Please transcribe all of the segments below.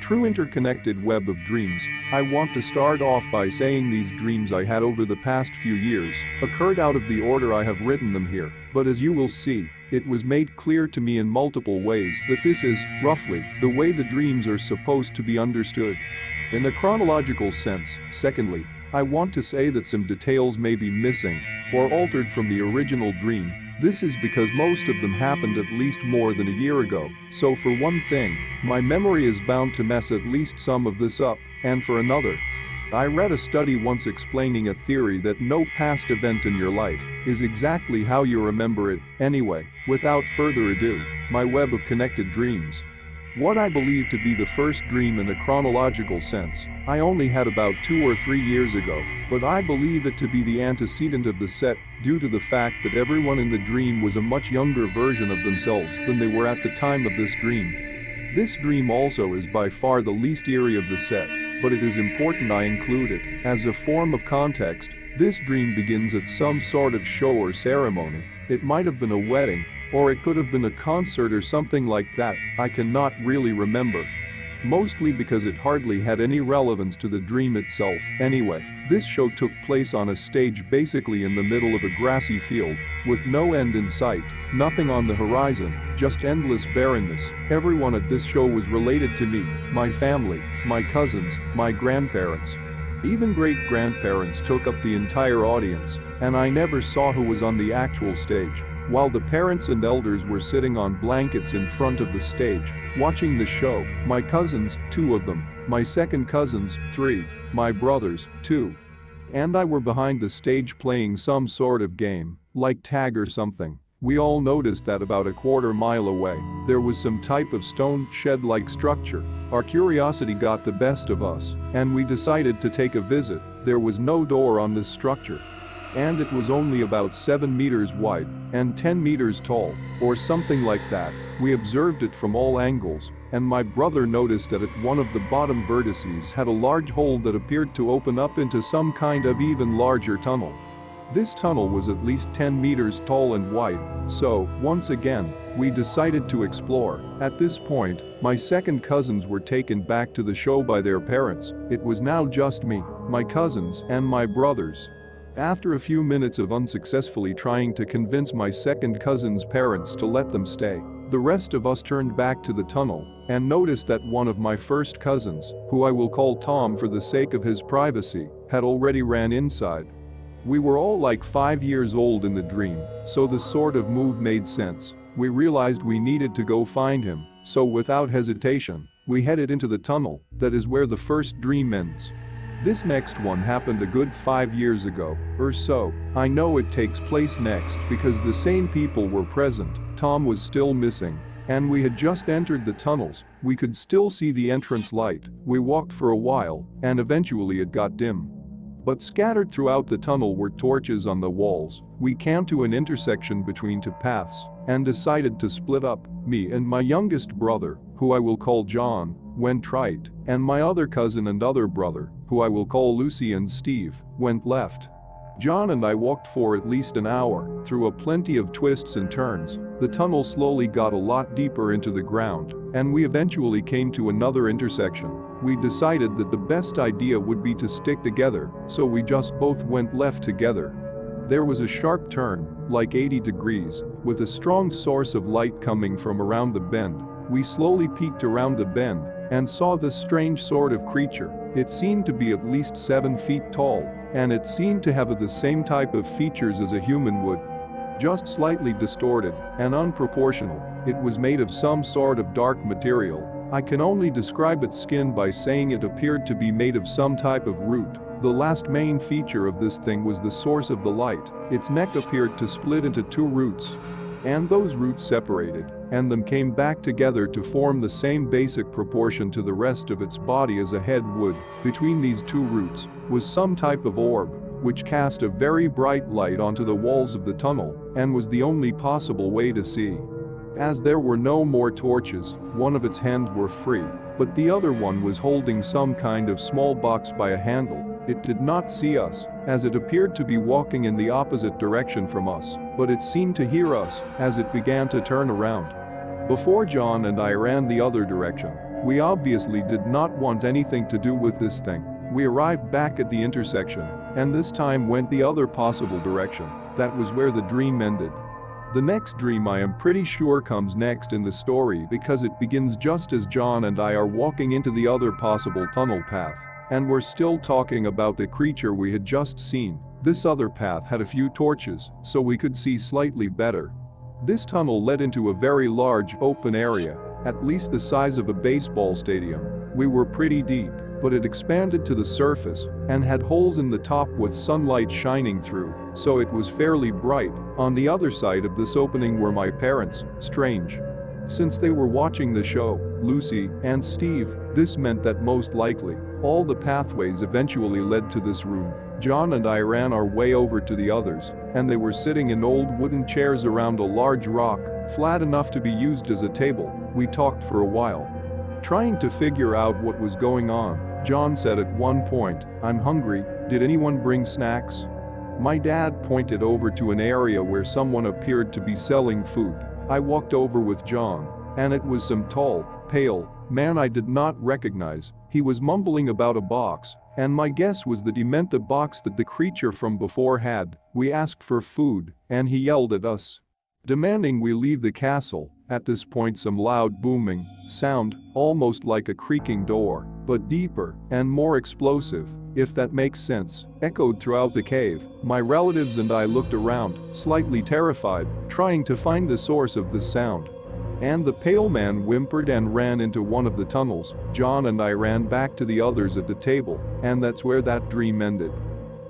true interconnected web of dreams. I want to start off by saying these dreams I had over the past few years occurred out of the order I have written them here, but as you will see, it was made clear to me in multiple ways that this is, roughly, the way the dreams are supposed to be understood. In a chronological sense. Secondly, I want to say that some details may be missing or altered from the original dream. This is because most of them happened at least more than a year ago, so for one thing, my memory is bound to mess at least some of this up, and for another, I read a study once explaining a theory that no past event in your life is exactly how you remember it. Anyway, without further ado, my web of connected dreams. What I believe to be the first dream in a chronological sense, I only had about 2 or 3 years ago, but I believe it to be the antecedent of the set due to the fact that everyone in the dream was a much younger version of themselves than they were at the time of this dream. This dream also is by far the least eerie of the set, but it is important I include it. As a form of context, this dream begins at some sort of show or ceremony. It might have been a wedding, or it could have been a concert or something like that. I cannot really remember. Mostly because it hardly had any relevance to the dream itself. Anyway, this show took place on a stage basically in the middle of a grassy field, with no end in sight, nothing on the horizon, just endless barrenness. Everyone at this show was related to me, my family, my cousins, my grandparents. Even great-grandparents took up the entire audience, and I never saw who was on the actual stage. While the parents and elders were sitting on blankets in front of the stage, watching the show, my cousins, 2 of them, my second cousins, 3, my brothers, 2, and I were behind the stage playing some sort of game, like tag or something. We all noticed that about a quarter mile away, there was some type of stone shed-like structure. Our curiosity got the best of us, and we decided to take a visit. There was no door on this structure, and it was only about 7 meters wide and 10 meters tall, or something like that. We observed it from all angles, and my brother noticed that at one of the bottom vertices had a large hole that appeared to open up into some kind of even larger tunnel. This tunnel was at least 10 meters tall and wide, so, once again, we decided to explore. At this point, my second cousins were taken back to the show by their parents. It was now just me, my cousins, and my brothers. After a few minutes of unsuccessfully trying to convince my second cousin's parents to let them stay, the rest of us turned back to the tunnel and noticed that one of my first cousins, who I will call Tom for the sake of his privacy, had already ran inside. We were all like 5 years old in the dream, so the sort of move made sense. We realized we needed to go find him, so without hesitation, we headed into the tunnel. That is where the first dream ends. This next one happened a good 5 years ago, or so. I know it takes place next because the same people were present. Tom was still missing, and we had just entered the tunnels. We could still see the entrance light. We walked for a while, and eventually it got dim. But scattered throughout the tunnel were torches on the walls. We came to an intersection between 2 paths, and decided to split up. Me and my youngest brother, who I will call John, went right, and my other cousin and other brother, who I will call Lucy and Steve, went left. John and I walked for at least an hour, through a plenty of twists and turns. The tunnel slowly got a lot deeper into the ground, and we eventually came to another intersection. We decided that the best idea would be to stick together, so we just both went left together. There was a sharp turn, like 80 degrees, with a strong source of light coming from around the bend. We slowly peeked around the bend and saw this strange sort of creature. It seemed to be at least 7 feet tall, and it seemed to have the same type of features as a human would, just slightly distorted and unproportional. It was made of some sort of dark material. I can only describe its skin by saying it appeared to be made of some type of root. The last main feature of this thing was the source of the light. Its neck appeared to split into 2 roots, and those roots separated, and them came back together to form the same basic proportion to the rest of its body as a head would. Between these 2 roots was some type of orb, which cast a very bright light onto the walls of the tunnel, and was the only possible way to see. As there were no more torches, one of its hands were free, but the other one was holding some kind of small box by a handle. It did not see us, as it appeared to be walking in the opposite direction from us, but it seemed to hear us as it began to turn around. Before John and I ran the other direction, We obviously did not want anything to do with this thing. We arrived back at the intersection, and this time went the other possible direction. That was where the dream ended. The next dream I am pretty sure comes next in the story because it begins just as John and I are walking into the other possible tunnel path. And we're still talking about the creature we had just seen. This other path had a few torches, so we could see slightly better. This tunnel led into a very large open area, at least the size of a baseball stadium. We were pretty deep, but it expanded to the surface and had holes in the top with sunlight shining through, so it was fairly bright. On the other side of this opening were my parents. Strange. Since they were watching the show, Lucy and Steve, this meant that most likely, all the pathways eventually led to this room. John and I ran our way over to the others, and they were sitting in old wooden chairs around a large rock, flat enough to be used as a table. We talked for a while, trying to figure out what was going on. John said at one point, "I'm hungry, did anyone bring snacks?" My dad pointed over to an area where someone appeared to be selling food. I walked over with John, and it was some tall, pale man I did not recognize. He was mumbling about a box, and my guess was that he meant the box that the creature from before had. We asked for food, and he yelled at us, demanding we leave the castle. At this point some loud booming sound, almost like a creaking door, but deeper and more explosive, if that makes sense, echoed throughout the cave. My relatives and I looked around, slightly terrified, trying to find the source of the sound. And the pale man whimpered and ran into one of the tunnels. John and I ran back to the others at the table, and that's where that dream ended.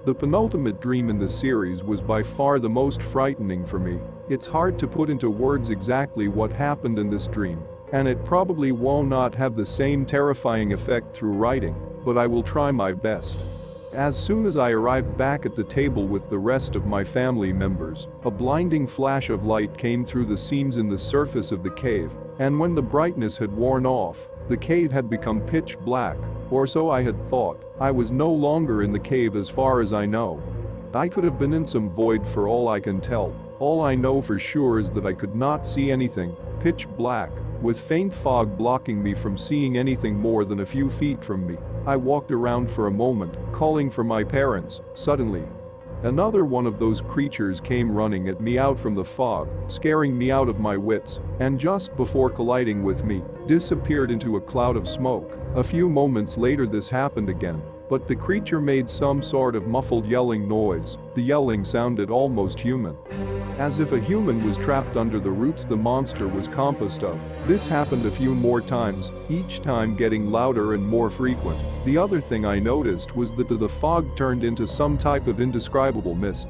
The penultimate dream in the series was by far the most frightening for me. It's hard to put into words exactly what happened in this dream, and it probably will not have the same terrifying effect through writing, but I will try my best. As soon as I arrived back at the table with the rest of my family members, a blinding flash of light came through the seams in the surface of the cave, and when the brightness had worn off, the cave had become pitch black, or so I had thought. I was no longer in the cave as far as I know. I could have been in some void for all I can tell. All I know for sure is that I could not see anything, pitch black, with faint fog blocking me from seeing anything more than a few feet from me. I walked around for a moment, calling for my parents. Suddenly, another one of those creatures came running at me out from the fog, scaring me out of my wits, and just before colliding with me, disappeared into a cloud of smoke. A few moments later this happened again, but the creature made some sort of muffled yelling noise. The yelling sounded almost human, as if a human was trapped under the roots the monster was composed of. This happened a few more times, each time getting louder and more frequent. The other thing I noticed was that the fog turned into some type of indescribable mist,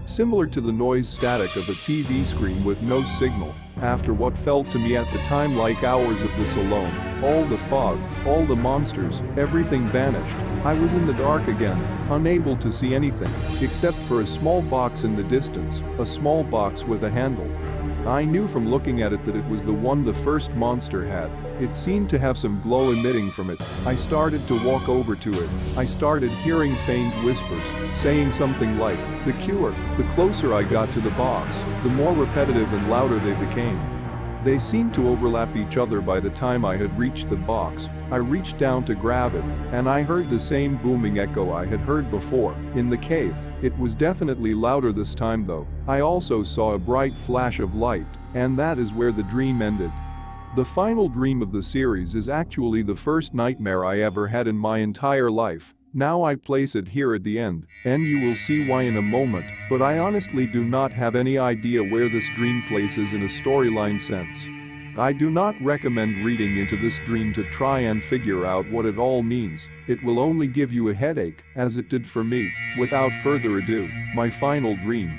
similar to the noise static of a TV screen with no signal. After what felt to me at the time like hours of this alone, all the fog, all the monsters, everything vanished. I was in the dark again, unable to see anything, except for a small box in the distance, a small box with a handle. I knew from looking at it that it was the one the first monster had. It seemed to have some glow emitting from it. I started to walk over to it. I started hearing faint whispers, saying something like, "The cure." The closer I got to the box, the more repetitive and louder they became. They seemed to overlap each other by the time I had reached the box. I reached down to grab it, and I heard the same booming echo I had heard before in the cave. It was definitely louder this time though. I also saw a bright flash of light, and that is where the dream ended. The final dream of the series is actually the first nightmare I ever had in my entire life. Now I place it here at the end, and you will see why in a moment, but I honestly do not have any idea where this dream places in a storyline sense. I do not recommend reading into this dream to try and figure out what it all means. It will only give you a headache, as it did for me. Without further ado, my final dream.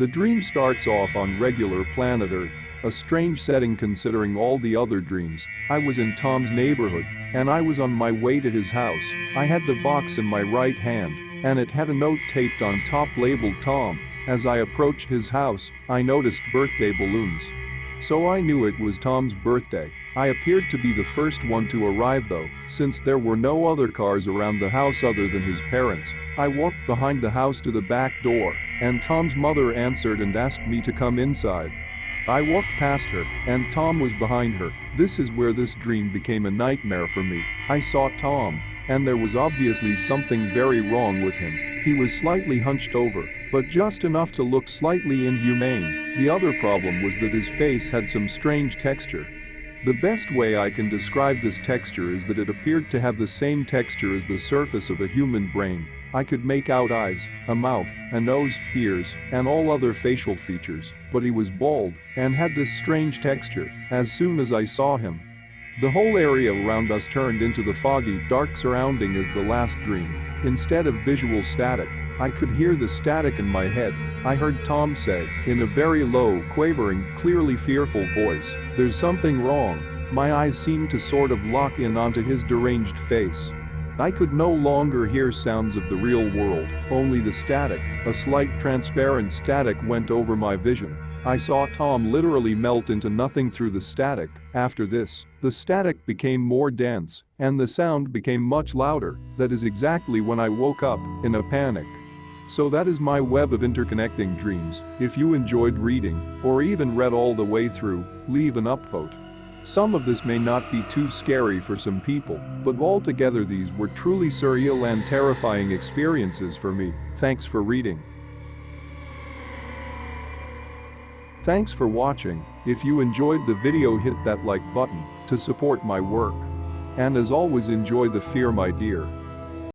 The dream starts off on regular planet Earth, a strange setting considering all the other dreams. I was in Tom's neighborhood, and I was on my way to his house. I had the box in my right hand, and it had a note taped on top labeled Tom. As I approached his house, I noticed birthday balloons, so I knew it was Tom's birthday. I appeared to be the first one to arrive though, since there were no other cars around the house other than his parents. I walked behind the house to the back door, and Tom's mother answered and asked me to come inside. I walked past her, and Tom was behind her. This is where this dream became a nightmare for me. I saw Tom, and there was obviously something very wrong with him. He was slightly hunched over, but just enough to look slightly inhumane. The other problem was that his face had some strange texture. The best way I can describe this texture is that it appeared to have the same texture as the surface of a human brain. I could make out eyes, a mouth, a nose, ears, and all other facial features, but he was bald and had this strange texture. As soon as I saw him, the whole area around us turned into the foggy, dark surrounding as the last dream. Instead of visual static, I could hear the static in my head. I heard Tom say, in a very low, quavering, clearly fearful voice, "There's something wrong." My eyes seemed to sort of lock in onto his deranged face. I could no longer hear sounds of the real world, only the static. A slight transparent static went over my vision. I saw Tom literally melt into nothing through the static. After this, the static became more dense, and the sound became much louder. That is exactly when I woke up, in a panic. So that is my web of interconnecting dreams. If you enjoyed reading, or even read all the way through, leave an upvote. Some of this may not be too scary for some people, but altogether these were truly surreal and terrifying experiences for me. Thanks for reading. Thanks for watching. If you enjoyed the video, hit that like button to support my work. And as always, enjoy the fear, my dear.